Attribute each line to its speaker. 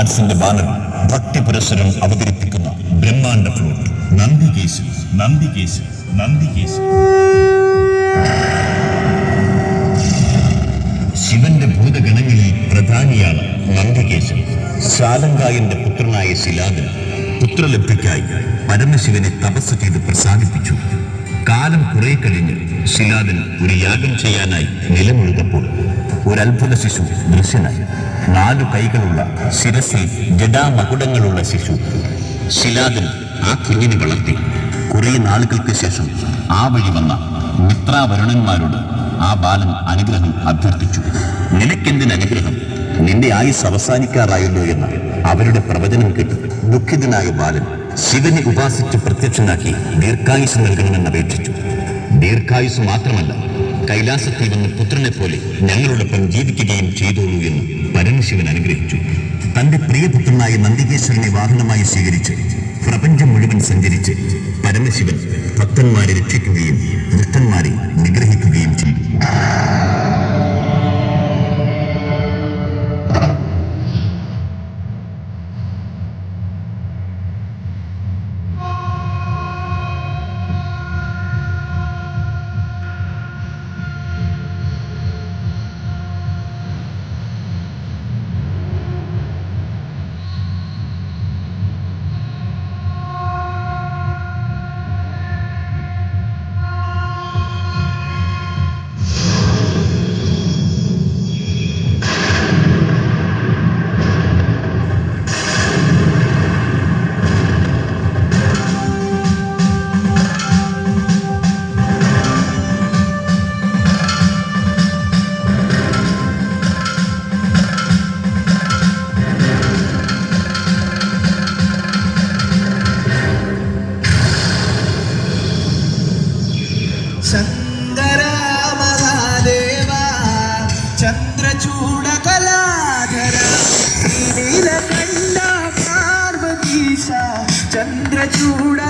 Speaker 1: ആർട്സിന്റെ banner ഭക്തി പുരസ്സരം അവതരിപ്പിക്കുന്ന ബ്രഹ്മാണ്ഡ flute Nandikeshan Nandikeshan Nandikeshan. ശിവന്റെ ഭൂതഗണങ്ങളിൽ പ്രധാനിയാണ് നന്ദികേശൻ. ശാലങ്കായന്റെ പുത്രനായ ശിലാദൻ പുത്രലബ്ധിക്കായി പരമശിവനെ തപസ് ചെയ്ത് പ്രസാദിപ്പിച്ചു. കാലം കുറെ കഴിഞ്ഞ് ശിലാദൻ ഒരു യാഗം ചെയ്യാനായി നിലമുഴുതപ്പോൾ ഒരത്ഭുത ശിശു ദൃശ്യനായി. 4 കൈകളുള്ള, ശിരസിൽ ജടാമകുടങ്ങളുള്ള ശിശു. ശിലാദൻ ആ കുഞ്ഞിനെ വളർത്തി. കുറെ നാളുകൾക്ക് ശേഷം ആ വഴി വന്ന മിത്രാവരുണന്മാരോട് ആ ബാലൻ അനുഗ്രഹം അഭ്യർത്ഥിച്ചു. നിനക്കെന്തിന് അനുഗ്രഹം? നിന്റെ ആയുസ് അവസാനിക്കാറായല്ലോ എന്ന അവരുടെ പ്രവചനം കേട്ട് ദുഃഖിതനായ ബാലൻ ശിവനെ ഉപാസിച്ച് പ്രത്യക്ഷനാക്കി ദീർഘായുസ് നൽകണമെന്നപേക്ഷിച്ചു. ദീർഘായുസ് മാത്രമല്ല, കൈലാസത്തിൽ വന്ന പുത്രനെ പോലെ ഞങ്ങളോടൊപ്പം ജീവിക്കുകയും ചെയ്തോളൂ എന്ന് പരമശിവൻ അനുഗ്രഹിച്ചു. തന്റെ പ്രിയപുത്രനായ നന്ദികേശ്വരനെ വാഹനമായി സ്വീകരിച്ച് പ്രപഞ്ചം മുഴുവൻ സഞ്ചരിച്ച് പരമശിവൻ ഭക്തന്മാരെ രക്ഷിക്കുകയും ദുഷ്ടന്മാരെ നിഗ്രഹിക്കുകയും ചെയ്തു.
Speaker 2: शंकरा महादेवा चंद्रचूड़ कलाधरा नीलकंठ पार्वतीशा चंद्रचूड़